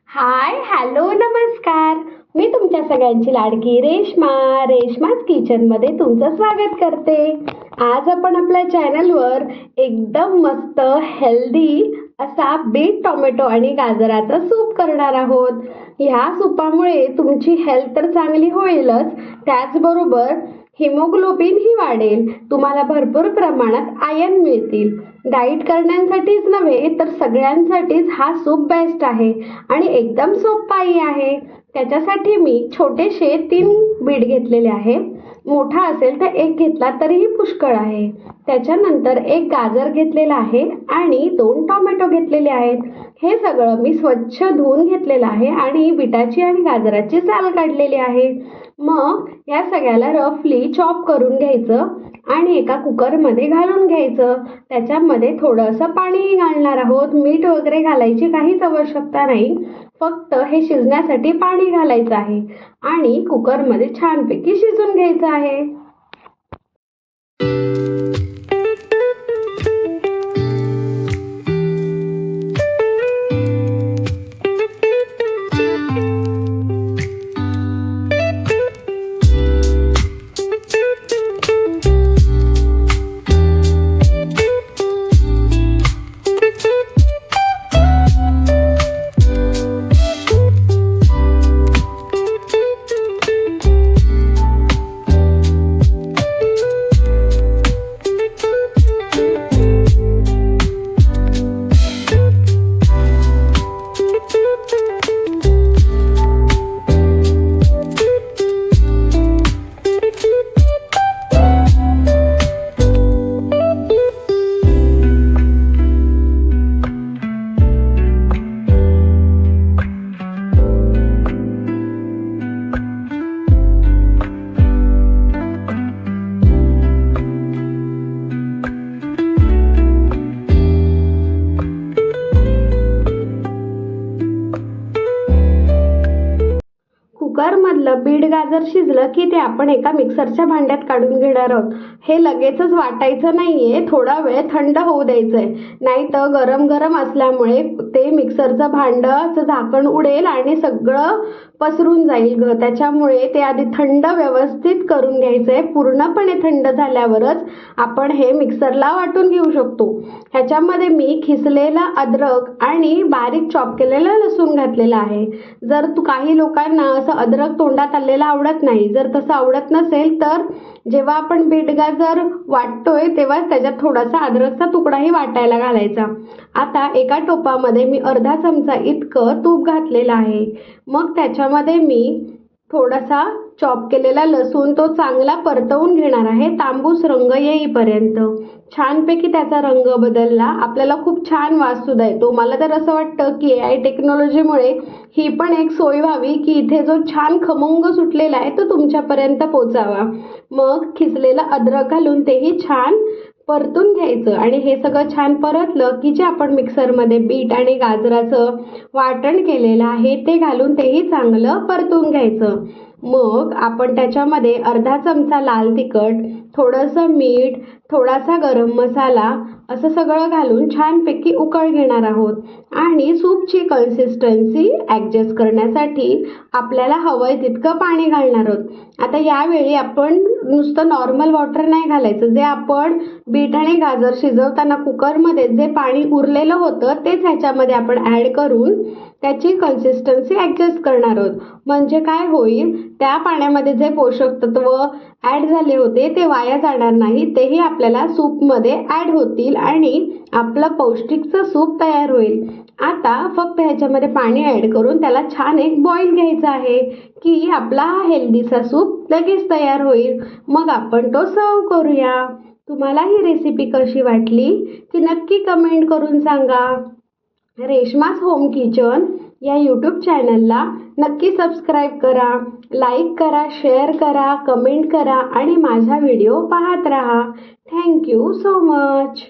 Hi hello नमस्कार. मी तुमच्या सगळ्यांची लाडकी रेश्माच किचनमध्ये तुमचं स्वागत करते. आज आपण आपल्या चॅनलवर एकदम मस्त हेल्दी असा बीट टोमॅटो आणि गाजराचा सूप करणार आहोत. ह्या सूपामुळे तुमची हेल्थ तर चांगली होईलच, त्याचबरोबर हिमोग्लोबिन ही वाढेल. तुम्हाला भरपूर प्रमाणात आयर्न मिळतील. डाईट करण्यासाठीच नव्हे तर सगळ्यांसाठीच हा सूप बेस्ट आहे आणि एकदम सोपाही आहे. त्याच्यासाठी मी छोटेसे 3 बीट घेतलेले आहे. मोठा असेल तर 1 घेतला तरीही पुष्कळ आहे. त्याच्यानंतर 1 गाजर घेतलेला आहे आणि 2 टोमॅटो घेतलेले आहेत. हे सगळं मी स्वच्छ धुवून घेतलेलं आहे आणि बीटाची आणि गाजराची साल काढलेली आहे. मग या सगळ्याला रफली चॉप करून घ्यायचं आणि एका कुकरमध्ये घालून घ्यायचं. त्याच्यामध्ये थोडंसं पाणीही घालणार आहोत. मीठ वगैरे घालायची काहीच आवश्यकता नाही, फक्त हे शिजण्यासाठी पाणी घालायचं आहे आणि कुकरमध्ये छानपैकी शिजून घ्यायचं आहे. कुकरमधलं बीट गाजर शिजलं की ते आपण एका मिक्सरच्या भांड्यात काढून घेणार आहोत. हे लगेचच वाटायचं नाहीये, थोडा वेळ थंड होऊ द्यायचंय, नाही तर गरम गरम असल्यामुळे ते मिक्सरचं भांडंचं झाकण उडेल आणि सगळं पसरून जाईल ग. त्याच्यामुळे ते आधी थंड व्यवस्थित करून घ्यायचंय. पूर्णपणे थंड झाल्यावरच आपण हे मिक्सरला वाटून घेऊ शकतो. ह्याच्यामध्ये मी खिसलेला अद्रक आणि बारीक चॉप केलेला लसूण घातलेला आहे. जर काही लोकांना असं अद्रक तोंडात आलेलं आवडत नाही, जर तसं आवडत नसेल तर जेव्हा आपण बीट गाजर वाटतोय तेव्हा त्याच्यात थोडासा अद्रकचा तुकडाही वाटायला घालायचा. आता एका टोपामध्ये मी अर्धा चमचा इतकं तूप घातलेलं आहे. मग त्याच्यामध्ये मी थोडासा चॉप केलेला लसूण तो चांगला परतवून घेणार आहे, तांबूस रंग येईपर्यंत. छानपैकी त्याचा रंग बदलला, आपल्याला खूप छान वास सुद्धा येतो. मला तर असं वाटतं की AI टेक्नॉलॉजीमुळे ही पण एक सोय व्हावी की इथे जो छान खमंग सुटलेला आहे तो तुमच्यापर्यंत पोचावा. मग खिसलेला अद्रक घालून तेही छान परतून घ्यायचं आणि हे सगळं छान परतलं की जे आपण मिक्सरमध्ये बीट आणि गाजराचं वाटण केलेलं आहे ते घालून तेही चांगलं परतून घ्यायचं. मग आपण त्याच्यामध्ये अर्धा चमचा लाल तिखट, थोडंसं मीठ, थोडासा गरम मसाला असं सगळं घालून छानपैकी उकळ घेणार आहोत आणि सूपची कन्सिस्टन्सी ॲडजस्ट करण्यासाठी आपल्याला हवंय तितकं पाणी घालणार आहोत. आता यावेळी आपण नुसतं नॉर्मल वॉटर नाही घालायचं. जे आपण बीट आणि गाजर शिजवताना कुकरमध्ये जे पाणी उरलेलं होतं तेच ह्याच्यामध्ये आपण ॲड करून त्याची कन्सिस्टन्सी ॲडजस्ट करणार आहोत. म्हणजे काय होईल, त्या पाण्यामध्ये जे पोषक तत्व ॲड झाले होते ते वाया जाणार नाही, तेही आपल्याला सूपमध्ये ॲड होतील आणि आपलं पौष्टिकचं सूप तयार होईल. आता फक्त ह्याच्यामध्ये पाणी ॲड करून त्याला छान एक बॉईल घ्यायचा आहे की आपला हा हेल्दीचा सूप लगेच तयार होईल. मग आपण तो सर्व करूया. तुम्हाला ही रेसिपी कशी वाटली ती नक्की कमेंट करून सांगा. रेश्मास होम किचन या यूट्यूब चॅनलला नक्की सबस्क्राईब करा, लाईक करा, शेअर करा, कमेंट करा आणि माझा व्हिडिओ पाहत राहा. Thank you so much.